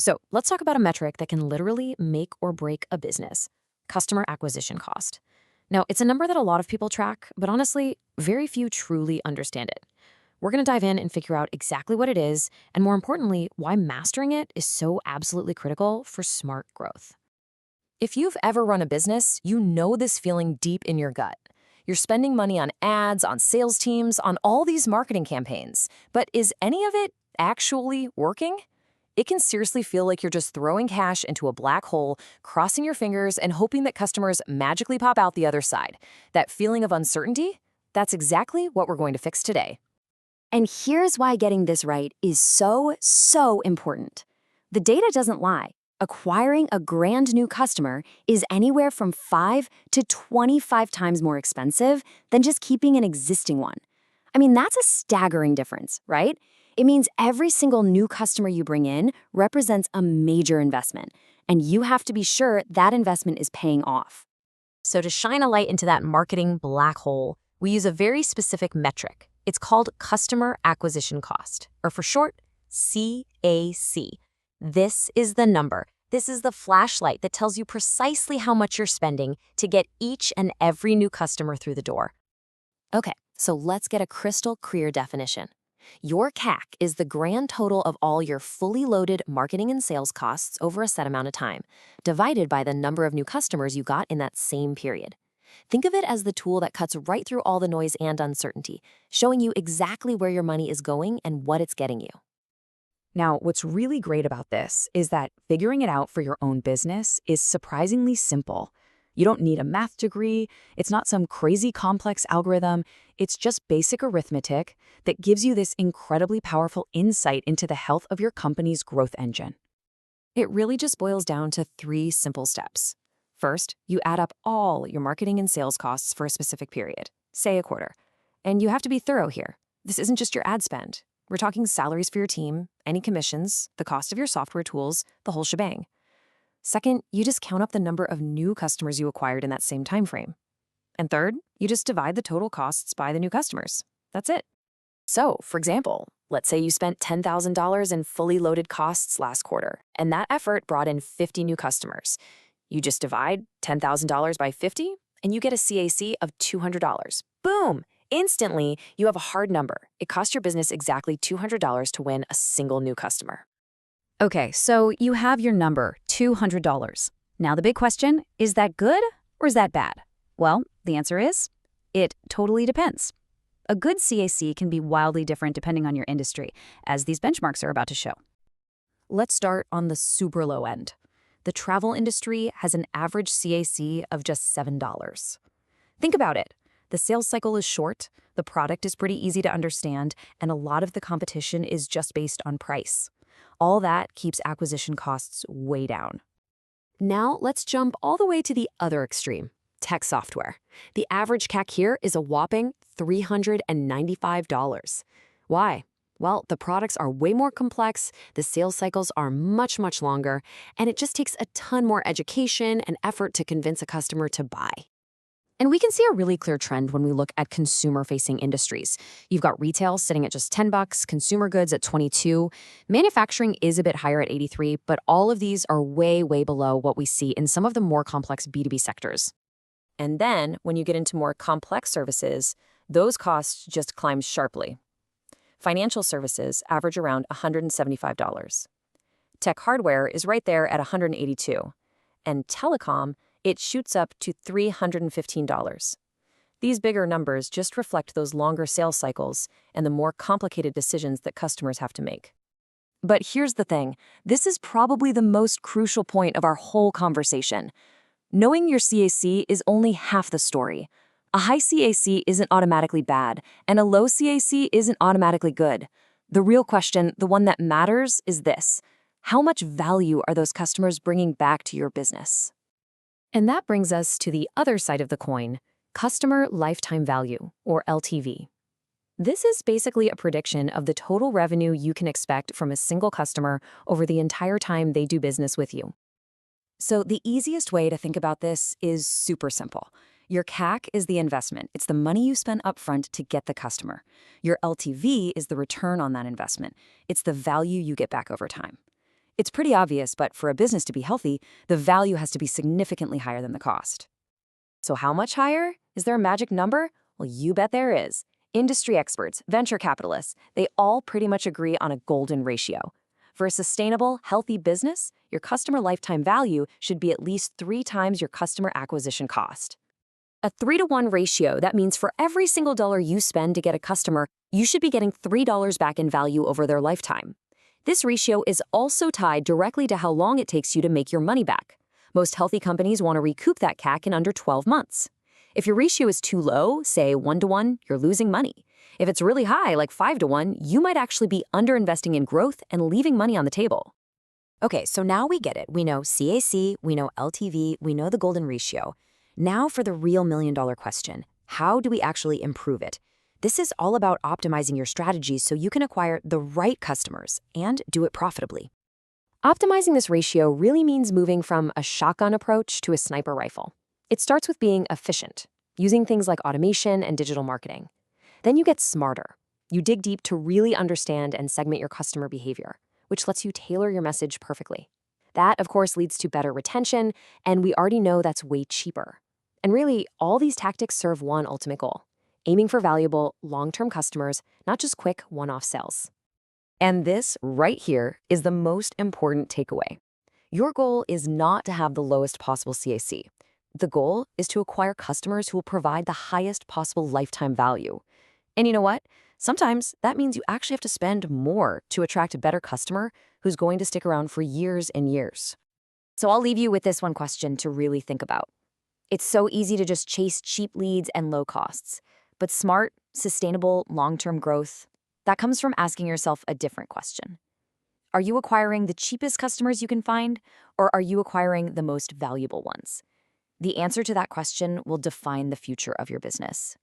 So let's talk about a metric that can literally make or break a business: customer acquisition cost. Now, it's a number that a lot of people track, but honestly, very few truly understand it. We're going to dive in and figure out exactly what it is, and more importantly, why mastering it is so absolutely critical for smart growth. If you've ever run a business, you know this feeling deep in your gut. You're spending money on ads, on sales teams, on all these marketing campaigns, but is any of it actually working? It can seriously feel like you're just throwing cash into a black hole, crossing your fingers and hoping that customers magically pop out the other side. That feeling of uncertainty? That's exactly what we're going to fix today. And here's why getting this right is so important. The data doesn't lie. Acquiring a brand new customer is anywhere from 5 to 25 times more expensive than just keeping an existing one. I mean, that's a staggering difference, right? It means every single new customer you bring in represents a major investment, and you have to be sure that investment is paying off. So to shine a light into that marketing black hole, we use a very specific metric. It's called customer acquisition cost, or for short, CAC. This is the number. This is the flashlight that tells you precisely how much you're spending to get each and every new customer through the door. Okay, so let's get a crystal clear definition. Your CAC is the grand total of all your fully loaded marketing and sales costs over a set amount of time, divided by the number of new customers you got in that same period. Think of it as the tool that cuts right through all the noise and uncertainty, showing you exactly where your money is going and what it's getting you. Now, what's really great about this is that figuring it out for your own business is surprisingly simple. You don't need a math degree. It's not some crazy complex algorithm. It's just basic arithmetic that gives you this incredibly powerful insight into the health of your company's growth engine. It really just boils down to 3 simple steps. First, you add up all your marketing and sales costs for a specific period, say a quarter. And you have to be thorough here. This isn't just your ad spend. We're talking salaries for your team, any commissions, the cost of your software tools, the whole shebang. Second, you just count up the number of new customers you acquired in that same time frame. And third, you just divide the total costs by the new customers. That's it. So, for example, let's say you spent $10,000 in fully loaded costs last quarter, and that effort brought in 50 new customers. You just divide $10,000 by 50, and you get a CAC of $200. Boom! Instantly, you have a hard number. It costs your business exactly $200 to win a single new customer. Okay, so you have your number, $200. Now the big question, is that good or is that bad? Well, the answer is, it totally depends. A good CAC can be wildly different depending on your industry, as these benchmarks are about to show. Let's start on the super low end. The travel industry has an average CAC of just $7. Think about it. The sales cycle is short, the product is pretty easy to understand, and a lot of the competition is just based on price. All that keeps acquisition costs way down. Now let's jump all the way to the other extreme, tech software. The average CAC here is a whopping $395. Why? Well, the products are way more complex, the sales cycles are much longer, and it just takes a ton more education and effort to convince a customer to buy. And we can see a really clear trend when we look at consumer-facing industries. You've got retail sitting at just $10, consumer goods at $22, manufacturing is a bit higher at $83, but all of these are way below what we see in some of the more complex B2B sectors. And then, when you get into more complex services, those costs just climb sharply. Financial services average around $175. Tech hardware is right there at $182. And telecom, it shoots up to $315. These bigger numbers just reflect those longer sales cycles and the more complicated decisions that customers have to make. But here's the thing. This is probably the most crucial point of our whole conversation. Knowing your CAC is only half the story. A high CAC isn't automatically bad, and a low CAC isn't automatically good. The real question, the one that matters, is this: how much value are those customers bringing back to your business? And that brings us to the other side of the coin, customer lifetime value, or LTV. This is basically a prediction of the total revenue you can expect from a single customer over the entire time they do business with you. So the easiest way to think about this is super simple. Your CAC is the investment. It's the money you spend upfront to get the customer. Your LTV is the return on that investment. It's the value you get back over time. It's pretty obvious, but for a business to be healthy, the value has to be significantly higher than the cost. So how much higher? Is there a magic number? Well, you bet there is. Industry experts, venture capitalists, they all pretty much agree on a golden ratio. For a sustainable, healthy business, your customer lifetime value should be at least 3 times your customer acquisition cost. A 3-to-1 ratio, that means for every single dollar you spend to get a customer, you should be getting $3 back in value over their lifetime. This ratio is also tied directly to how long it takes you to make your money back. Most healthy companies want to recoup that CAC in under 12 months. If your ratio is too low, say 1-to-1, you're losing money. If it's really high, like 5-to-1, you might actually be underinvesting in growth and leaving money on the table. Okay, so now we get it. We know CAC, we know LTV, we know the golden ratio. Now for the real million-dollar question. How do we actually improve it? This is all about optimizing your strategies so you can acquire the right customers and do it profitably. Optimizing this ratio really means moving from a shotgun approach to a sniper rifle. It starts with being efficient, using things like automation and digital marketing. Then you get smarter. You dig deep to really understand and segment your customer behavior, which lets you tailor your message perfectly. That, of course, leads to better retention, and we already know that's way cheaper. And really, all these tactics serve one ultimate goal: aiming for valuable, long-term customers, not just quick, one-off sales. And this, right here, is the most important takeaway. Your goal is not to have the lowest possible CAC. The goal is to acquire customers who will provide the highest possible lifetime value. And you know what? Sometimes that means you actually have to spend more to attract a better customer who's going to stick around for years and years. So I'll leave you with this one question to really think about. It's so easy to just chase cheap leads and low costs. But smart, sustainable, long-term growth, that comes from asking yourself a different question. Are you acquiring the cheapest customers you can find, or are you acquiring the most valuable ones? The answer to that question will define the future of your business.